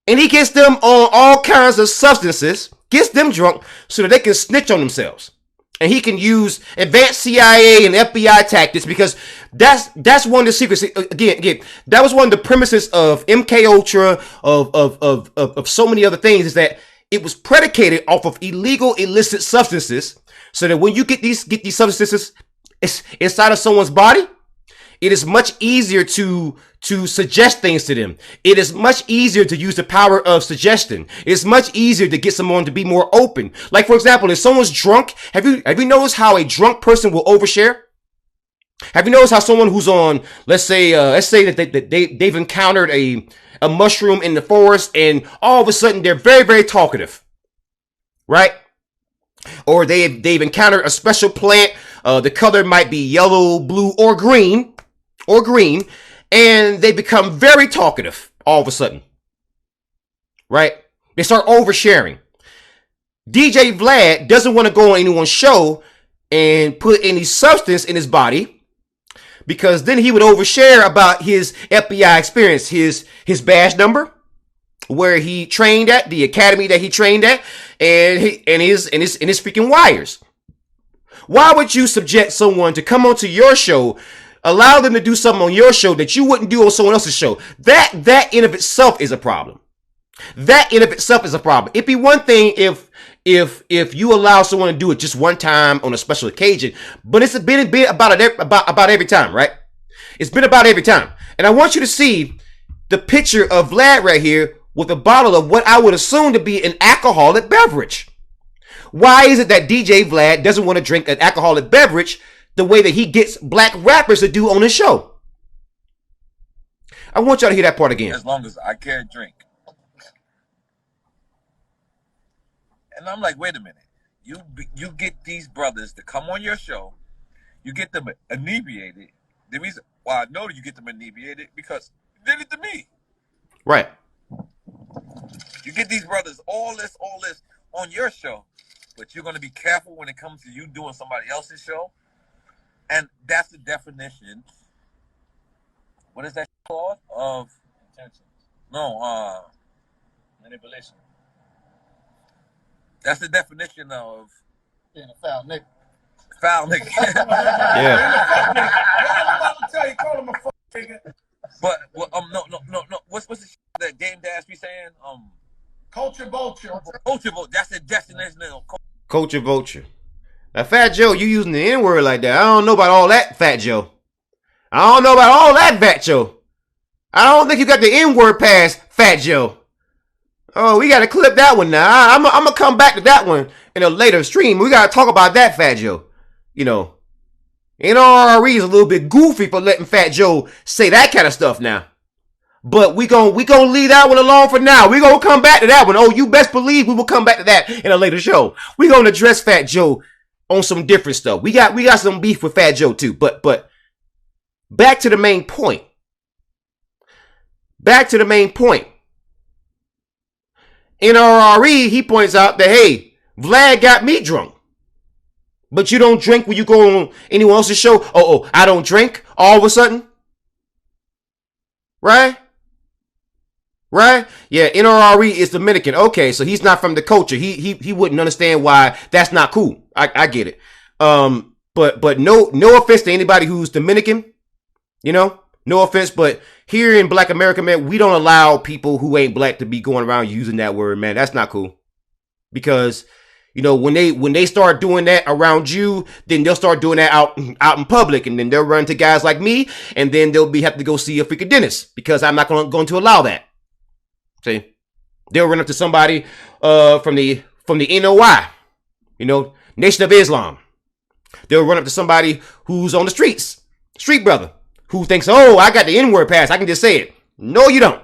Speaker 1: and he gets them on all kinds of substances, gets them drunk so that they can snitch on themselves. And he can use advanced CIA and FBI tactics because that's one of the secrets. Again, that was one of the premises of MK Ultra, of so many other things, is that it was predicated off of illegal, illicit substances, so that when you get these substances inside of someone's body, it is much easier to suggest things to them. It is much easier to use the power of suggestion. It's much easier to get someone to be more open. Like, for example, if someone's drunk, have you noticed how a drunk person will overshare? Have you noticed how someone who's on, let's say that they've encountered a mushroom in the forest, and all of a sudden they're very, very talkative, right? Or they've encountered a special plant. The color might be yellow, blue, or green, and they become very talkative all of a sudden, right? They start oversharing. DJ Vlad doesn't want to go on anyone's show and put any substance in his body, because then he would overshare about his FBI experience, his badge number, where he trained at, the academy that he trained at, and his freaking wires. Why would you subject someone to come onto your show, allow them to do something on your show that you wouldn't do on someone else's show? That in of itself is a problem. That in of itself is a problem. It'd be one thing if you allow someone to do it just one time on a special occasion, but it's been about every time, right? It's been about every time. And I want you to see the picture of Vlad right here with a bottle of what I would assume to be an alcoholic beverage. Why is it that DJ Vlad doesn't want to drink an alcoholic beverage the way that he gets black rappers to do on his show? I want y'all to hear that part again.
Speaker 7: As long as I can't drink. And I'm like, wait a minute. You get these brothers to come on your show. You get them inebriated. The reason why I know that you get them inebriated, because you did it to me.
Speaker 1: Right.
Speaker 7: You get these brothers all this on your show, but you're going to be careful when it comes to you doing somebody else's show. And that's the definition. What is that called? Of intentions. No, manipulation. That's the definition of
Speaker 6: being a foul nigga.
Speaker 7: Foul nigga.
Speaker 1: Yeah.
Speaker 6: I'm about to tell you, call him a fuck nigga.
Speaker 7: But no. What's the shit that Game Dash be saying?
Speaker 6: Culture vulture.
Speaker 7: Culture vulture. That's the definition of
Speaker 1: culture vulture. Now, Fat Joe, you using the N-word like that. I don't know about all that, Fat Joe. I don't know about all that, Fat Joe. I don't think you got the N-word pass, Fat Joe. Oh, we got to clip that one now. I'm going to come back to that one in a later stream. We got to talk about that, Fat Joe. You know, NRRE is a little bit goofy for letting Fat Joe say that kind of stuff now. But we gonna leave that one alone for now. We gonna come back to that one. Oh, you best believe we will come back to that in a later show. We gonna address Fat Joe on some different stuff. We got some beef with Fat Joe too. But back to the main point. NRRE, he points out that, hey, Vlad got me drunk. But you don't drink when you go on anyone else's show? Oh, I don't drink all of a sudden? Right? Yeah, NRRE is Dominican. Okay, so he's not from the culture. He wouldn't understand why that's not cool. I get it. But no offense to anybody who's Dominican. You know? No offense, but here in Black America, man, we don't allow people who ain't black to be going around using that word, man. That's not cool. Because, you know, when they start doing that around you, then they'll start doing that out in public, and then they'll run to guys like me, and then they'll have to go see a freaking dentist, because I'm not going to allow that. See? They'll run up to somebody from the NOI, you know, Nation of Islam. They'll run up to somebody who's on the streets, street brother, who thinks, oh, I got the N-word pass, I can just say it. No, you don't.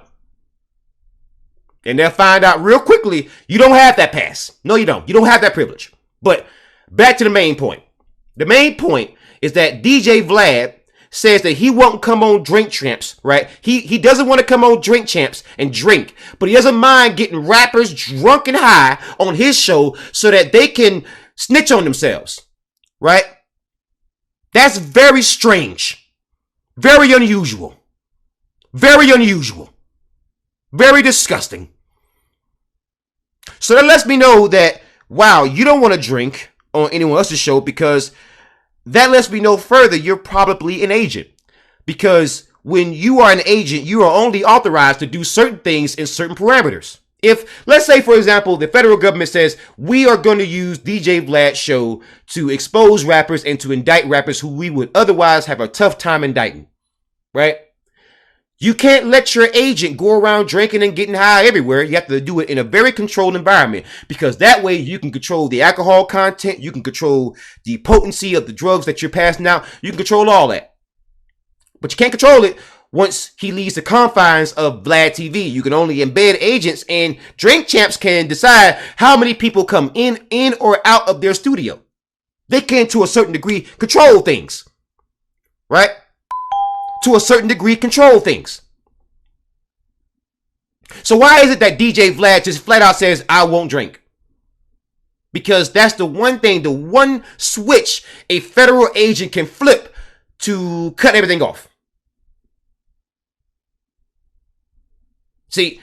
Speaker 1: And they'll find out real quickly, you don't have that pass. No, you don't. You don't have that privilege. But back to the main point. The main point is that DJ Vlad says that he won't come on Drink Champs, right? He doesn't want to come on Drink Champs and drink, but he doesn't mind getting rappers drunk and high on his show so that they can snitch on themselves, right? That's very strange. Very unusual. Very unusual. Very disgusting. So that lets me know that, wow, you don't want to drink on anyone else's show, because that lets me know further you're probably an agent. Because when you are an agent, you are only authorized to do certain things in certain parameters. If, let's say, for example, the federal government says, we are going to use DJ Vlad's show to expose rappers and to indict rappers who we would otherwise have a tough time indicting, right? You can't let your agent go around drinking and getting high everywhere. You have to do it in a very controlled environment, because that way you can control the alcohol content. You can control the potency of the drugs that you're passing out. You can control all that. But you can't control it once he leaves the confines of Vlad TV. You can only embed agents, and Drink Champs can decide how many people come in or out of their studio. They can, to a certain degree, control things. Right? To a certain degree, control things. So why is it that DJ Vlad just flat out says, I won't drink? Because that's the one thing, the one switch a federal agent can flip to cut everything off. See,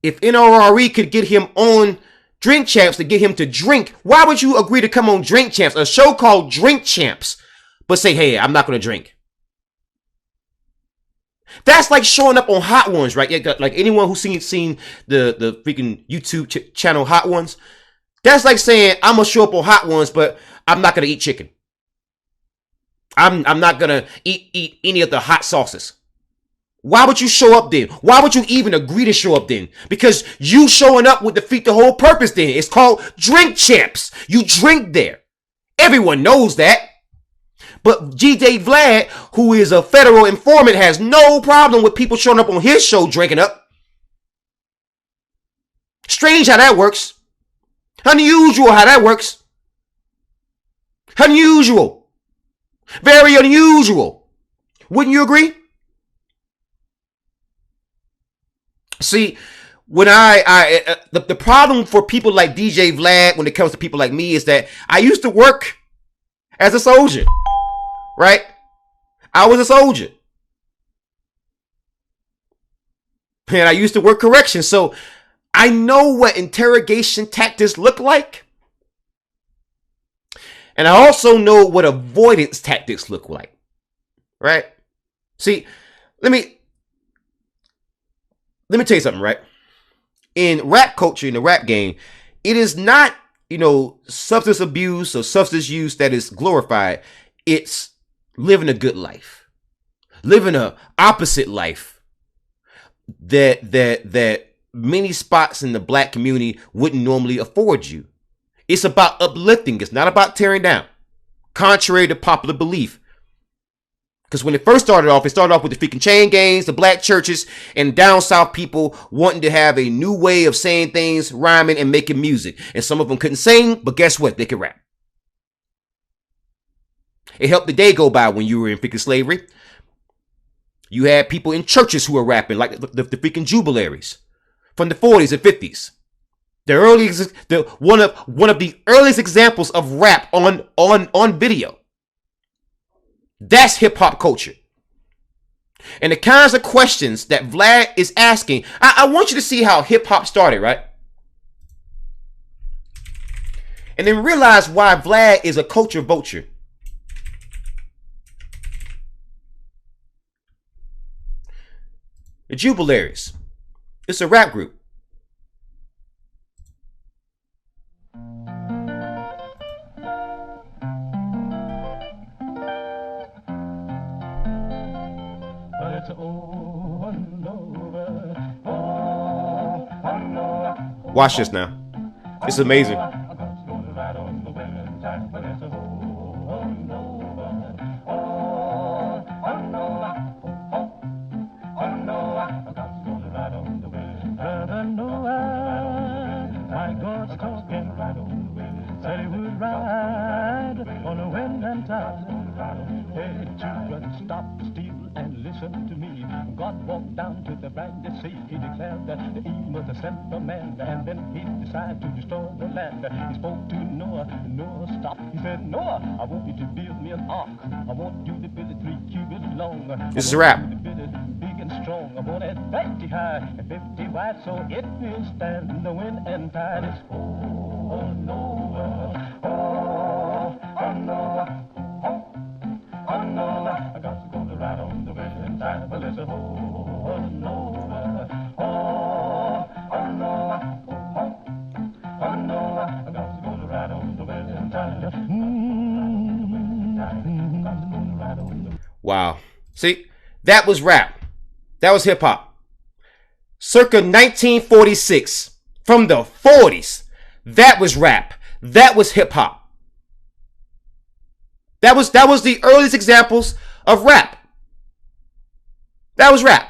Speaker 1: if NRRE could get him on Drink Champs to get him to drink, why would you agree to come on Drink Champs, a show called Drink Champs, but say, hey, I'm not going to drink? That's like showing up on Hot Ones, right? Like anyone who's seen the freaking YouTube channel Hot Ones, that's like saying, I'm going to show up on Hot Ones, but I'm not going to eat chicken. I'm not going to eat any of the hot sauces. Why would you show up then? Why would you even agree to show up then? Because you showing up would defeat the whole purpose then. It's called Drink Champs. You drink there. Everyone knows that. But DJ Vlad, who is a federal informant, has no problem with people showing up on his show drinking up. Strange how that works. Unusual how that works. Unusual. Very unusual. Wouldn't you agree? See, when the problem for people like DJ Vlad, when it comes to people like me, is that I used to work as a soldier, right? I was a soldier. And I used to work corrections, so I know what interrogation tactics look like. And I also know what avoidance tactics look like, right? See, let me tell you something, right? In rap culture, in the rap game, it is not, substance abuse or substance use that is glorified. It's living a good life, living a opposite life that many spots in the black community wouldn't normally afford you. It's about uplifting. It's not about tearing down, contrary to popular belief. Because when it started off with the freaking chain gangs, the black churches, and down south people wanting to have a new way of saying things, rhyming, and making music. And some of them couldn't sing, but guess what? They could rap. It helped the day go by when you were in freaking slavery. You had people in churches who were rapping, like the freaking jubilaries from the 40s and 50s. One of the earliest examples of rap on video. That's hip hop culture. And the kinds of questions that Vlad is asking, I want you to see how hip hop started, right? And then realize why Vlad is a culture vulture. The Jubilaries. It's a rap group. Watch this now. It's amazing.
Speaker 2: Stop to steal and listen to me. God walked down to the brandy sea. He declared that he must send a man, and then he decided to destroy the land. He spoke to Noah. Noah stopped. He said, Noah, I want you to build me an ark. I want you to build it 3 cubits long.
Speaker 1: This is a rap.
Speaker 2: Big and strong. I want it 50 high and 50 wide, so it will stand the wind and tide. It's oh Noah, oh Noah. Oh, Noah, I got to go to ride on the western side, but it's a oh, Noah, oh, Noah, oh, Noah, I got to go to ride on the western side.
Speaker 1: Wow. See, that was rap. That was hip hop. Circa 1946, from the 40s, that was rap. That was hip hop. That was the earliest examples of rap. That was rap.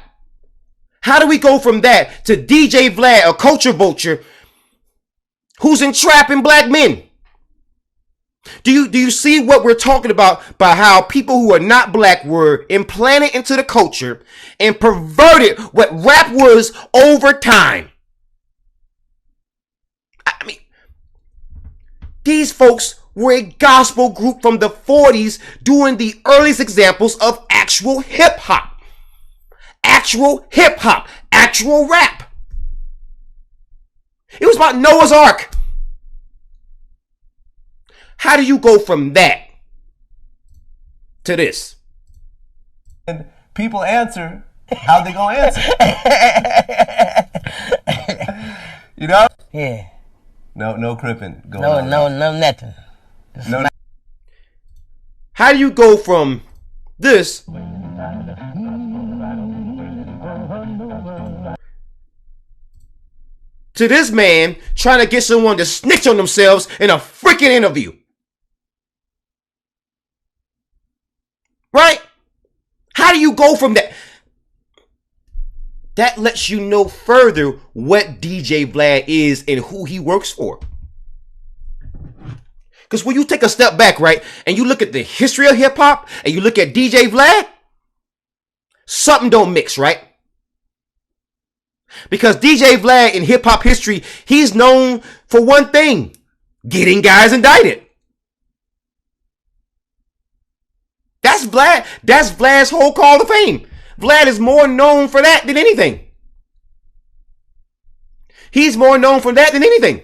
Speaker 1: How do we go from that to DJ Vlad, a culture vulture, who's entrapping black men? Do you see what we're talking about by how people who are not black were implanted into the culture and perverted what rap was over time? I mean, these folks were a gospel group from the 40s doing the earliest examples of actual hip hop. Actual hip hop, actual rap. It was about Noah's Ark. How do you go from that to this?
Speaker 3: And people answer how they gonna answer. You know?
Speaker 5: Yeah.
Speaker 3: No cripping going on.
Speaker 5: No, nothing.
Speaker 3: No.
Speaker 1: How do you go from this to this man trying to get someone to snitch on themselves in a freaking interview? Right? How do you go from that? That lets you know further what DJ Vlad is and who he works for. Because when you take a step back, right, and you look at the history of hip hop and you look at DJ Vlad, something don't mix, right? Because DJ Vlad in hip hop history, he's known for one thing: getting guys indicted. That's Vlad. That's Vlad's whole call to fame. Vlad is more known for that than anything. He's more known for that than anything.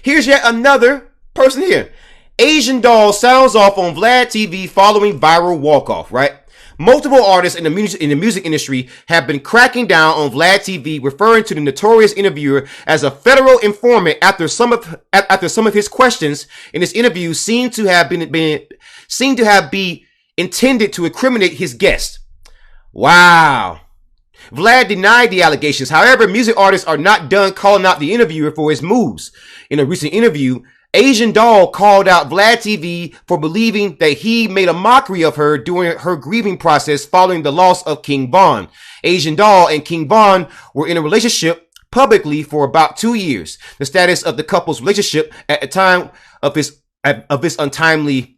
Speaker 1: Here's yet another person here. Asian Doll sounds off on Vlad TV following viral walk-off, right? Multiple artists in the music industry have been cracking down on Vlad TV, referring to the notorious interviewer as a federal informant after some of his questions in this interview seem to have been intended to incriminate his guest. Wow. Vlad denied the allegations. However, music artists are not done calling out the interviewer for his moves. In a recent interview, Asian Doll called out Vlad TV for believing that he made a mockery of her during her grieving process following the loss of King Von. Asian Doll and King Von were in a relationship publicly for about 2 years. The status of the couple's relationship at the time of his untimely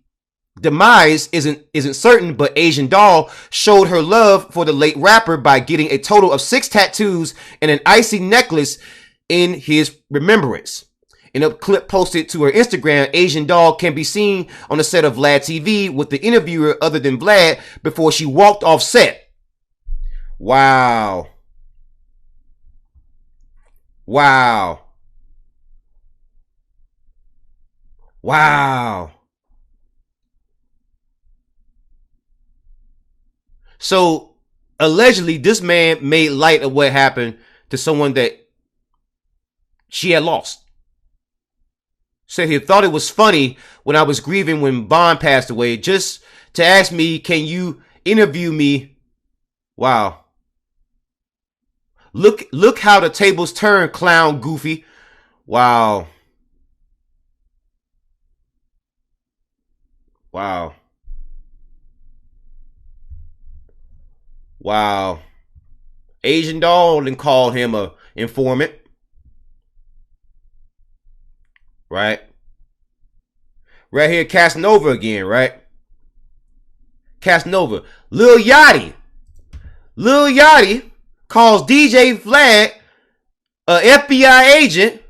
Speaker 1: demise isn't certain, but Asian Doll showed her love for the late rapper by getting a total of 6 tattoos and an icy necklace in his remembrance. In a clip posted to her Instagram, Asian Doll can be seen on the set of Vlad TV with the interviewer other than Vlad before she walked off set. Wow. Wow. Wow. So, allegedly, this man made light of what happened to someone that she had lost. Said he thought it was funny when I was grieving when Bond passed away, just to ask me, can you interview me? Wow. Look how the tables turn, clown goofy. Wow. Wow. Wow. Asian Doll and called him a informant. Right? Right here, Casanova again, right? Casanova. Lil Yachty calls DJ Vlad a FBI agent,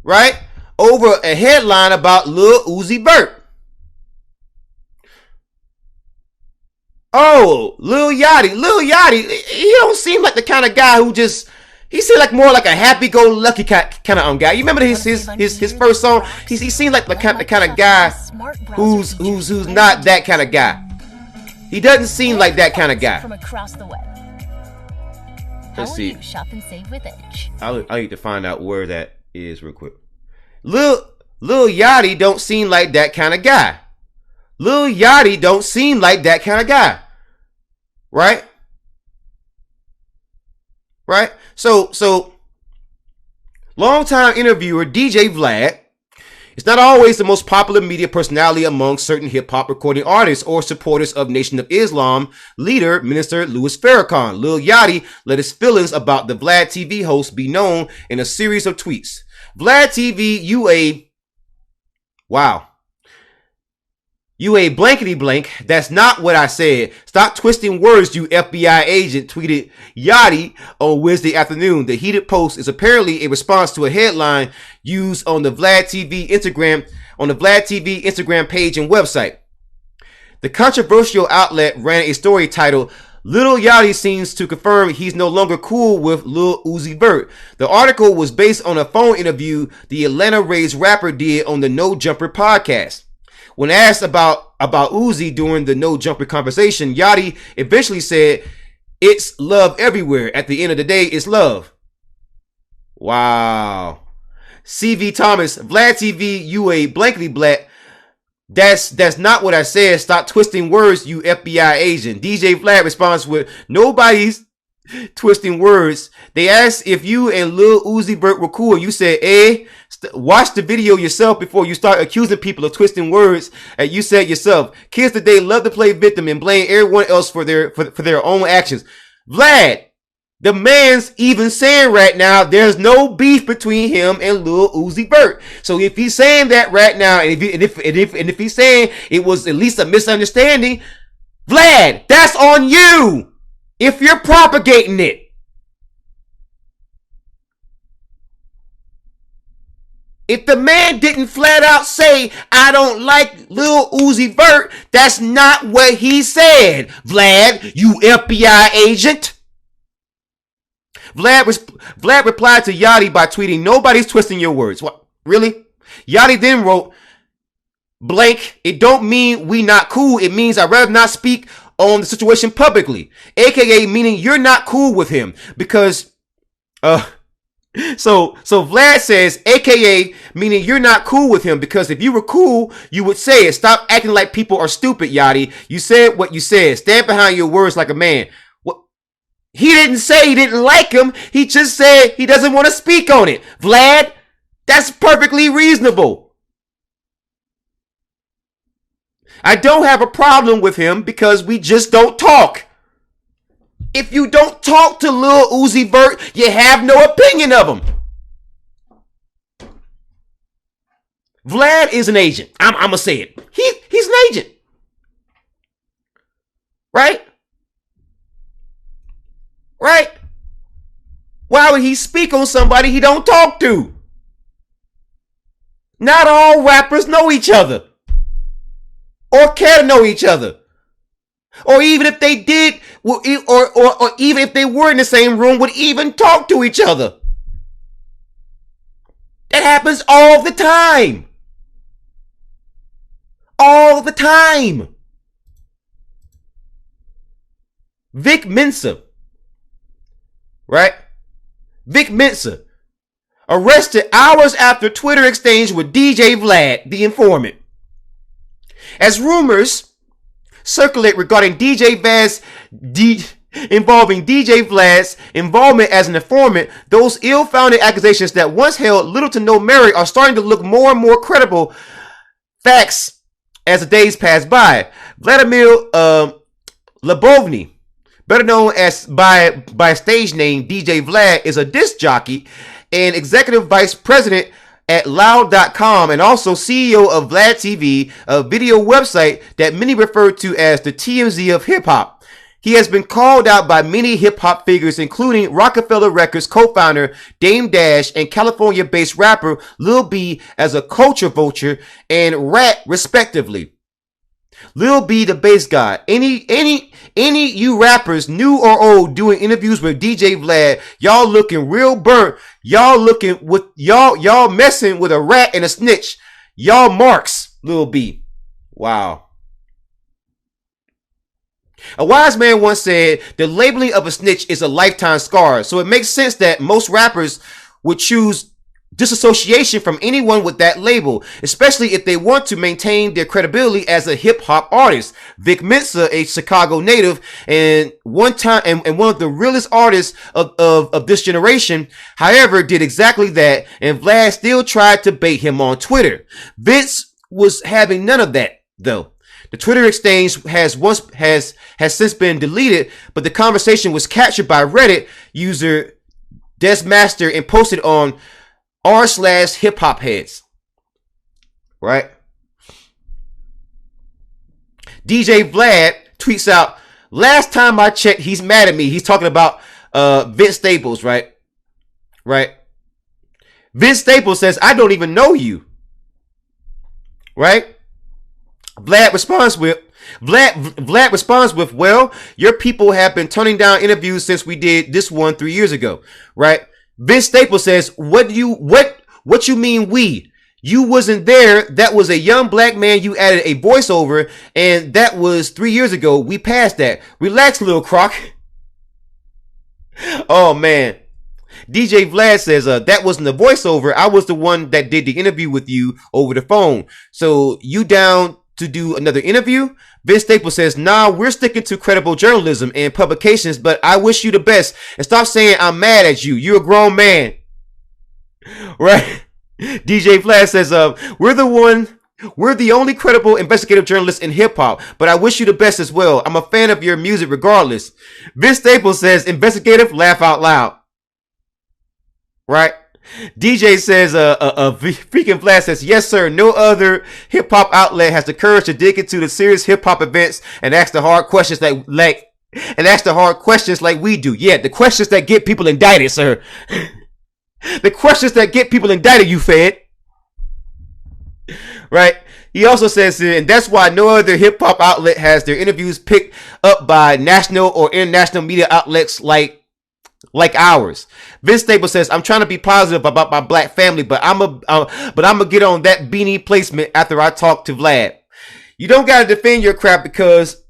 Speaker 1: right? Over a headline about Lil Uzi Vert. Oh, Lil Yachty, he don't seem like the kind of guy who just, he seemed like more like a happy-go-lucky kind of guy. You remember his first song? He seemed like the kind of guy who's not that kind of guy. He doesn't seem like that kind of guy.
Speaker 8: From across the web.
Speaker 1: Let's see.
Speaker 8: Shop and save with Edge.
Speaker 1: I need to find out where that is real quick. Lil Yachty don't seem like that kind of guy. Lil Yachty don't seem like that kind of guy. Right? Right? So longtime interviewer DJ Vlad is not always the most popular media personality among certain hip-hop recording artists or supporters of Nation of Islam leader Minister Louis Farrakhan. Lil Yachty let his feelings about the Vlad TV host be known in a series of tweets. Vlad TV, you a blankety blank. That's not what I said. Stop twisting words, you FBI agent, tweeted Yachty on Wednesday afternoon. The heated post is apparently a response to a headline used on the Vlad TV Instagram page and website. The controversial outlet ran a story titled Lil Yachty seems to confirm he's no longer cool with Lil Uzi Vert. The article was based on a phone interview the Atlanta-raised rapper did on the No Jumper podcast. When asked about Uzi during the No Jumper conversation, Yachty eventually said, "It's love everywhere. At the end of the day, it's love." Wow. CV Thomas, Vlad TV, you a blankety black. That's not what I said. Stop twisting words, you FBI agent. DJ Vlad responds with, "Nobody's twisting words. They asked if you and Lil Uzi Vert were cool. You said, watch the video yourself before you start accusing people of twisting words." And you said yourself, kids today love to play victim and blame everyone else for their own actions. Vlad, the man's even saying right now there's no beef between him and Lil Uzi Vert. So if he's saying that right now, and if he's saying it was at least a misunderstanding, Vlad, that's on you. If you're propagating it. If the man didn't flat out say, "I don't like Lil Uzi Vert," that's not what he said. Vlad, you FBI agent. Vlad replied to Yachty by tweeting, "Nobody's twisting your words." What? Really? Yachty then wrote, "Blank, it don't mean we not cool. It means I'd rather not speak on the situation publicly." AKA meaning you're not cool with him because, So Vlad says, AKA meaning you're not cool with him because if you were cool, you would say it. Stop acting like people are stupid, Yachty. You said what you said. Stand behind your words like a man. What? He didn't say he didn't like him. He just said he doesn't want to speak on it. Vlad, that's perfectly reasonable. I don't have a problem with him because we just don't talk. If you don't talk to Lil Uzi Vert, you have no opinion of him. Vlad is an agent. I'm gonna say it. He's an agent. Right? Right? Why would he speak on somebody he don't talk to? Not all rappers know each other. Or care to know each other. Or even if they did, or even if they were in the same room, would even talk to each other. That happens all the time. All the time. Vic Mensa. Right? Vic Mensa. Arrested hours after Twitter exchange with DJ Vlad, the informant. As rumors circulate regarding involving DJ Vlad's involvement as an informant, those ill-founded accusations that once held little to no merit are starting to look more and more credible facts as the days pass by. Vladimir Lebovny, better known as by stage name DJ Vlad, is a disc jockey and executive vice president at Loud.com and also CEO of Vlad TV, a video website that many refer to as the TMZ of hip-hop. He has been called out by many hip-hop figures, including Rockefeller Records co-founder Dame Dash and California-based rapper Lil B as a culture vulture and rat, respectively. Lil B, the bass god. Any you rappers, new or old, doing interviews with DJ Vlad, y'all looking real burnt. Y'all messing with a rat and a snitch. Y'all marks, Lil B. Wow. A wise man once said, the labeling of a snitch is a lifetime scar. So it makes sense that most rappers would choose disassociation from anyone with that label, especially if they want to maintain their credibility as a hip-hop artist. Vic Mensa, a Chicago native and one of the realest artists of this generation, however, did exactly that, and Vlad still tried to bait him on Twitter. Vince was having none of that, though. The Twitter exchange has since been deleted, but the conversation was captured by Reddit user Desmaster and posted on r/hip hop heads. Right? DJ Vlad tweets out, last time I checked, he's mad at me. He's talking about Vince Staples, right? Right? Vince Staples says, I don't even know you. Right? Vlad responds with, well, your people have been turning down interviews since we did this one 3 years ago. Right? Vince Staples says, what you mean we? You wasn't there. That was a young black man you added a voiceover, and that was 3 years ago. We passed that. Relax, Lil Croc. Oh, man. DJ Vlad says, that wasn't the voiceover. I was the one that did the interview with you over the phone. So you down to do another interview? Vince Staples says, nah, we're sticking to credible journalism and publications, but I wish you the best. And stop saying I'm mad at you. You're a grown man. Right? DJ Vlad says, we're the only credible investigative journalists in hip hop, but I wish you the best as well. I'm a fan of your music regardless. Vince Staples says, investigative, laugh out loud. Right? DJ says, freaking Vlad says, yes, sir. No other hip hop outlet has the courage to dig into the serious hip hop events and ask the hard questions like we do. Yeah, the questions that get people indicted, sir. The questions that get people indicted, you fed. Right? He also says, and that's why no other hip hop outlet has their interviews picked up by national or international media outlets like ours. Vince Staples says, I'm trying to be positive about my black family, but I'm gonna get on that beanie placement after I talk to Vlad. You don't gotta defend your crap because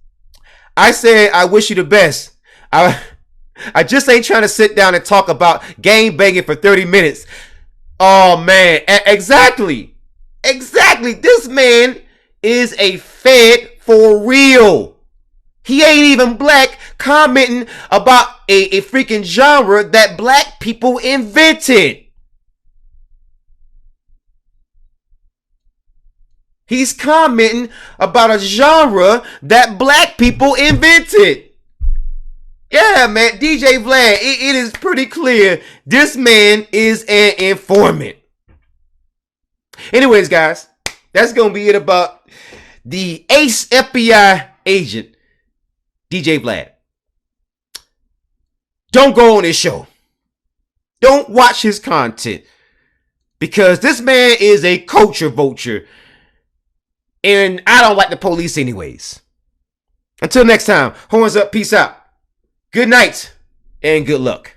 Speaker 1: I said I wish you the best. I just ain't trying to sit down and talk about gang banging for 30 minutes. Oh man, exactly. This man is a fed for real. He ain't even black, commenting about a freaking genre that black people invented. He's commenting about a genre that black people invented. Yeah, man, DJ Vlad, it is pretty clear this man is an informant. Anyways, guys, that's going to be it about the ace FBI agent, DJ Vlad. Don't go on his show. Don't watch his content. Because this man is a culture vulture. And I don't like the police anyways. Until next time, horns up, peace out. Good night and good luck.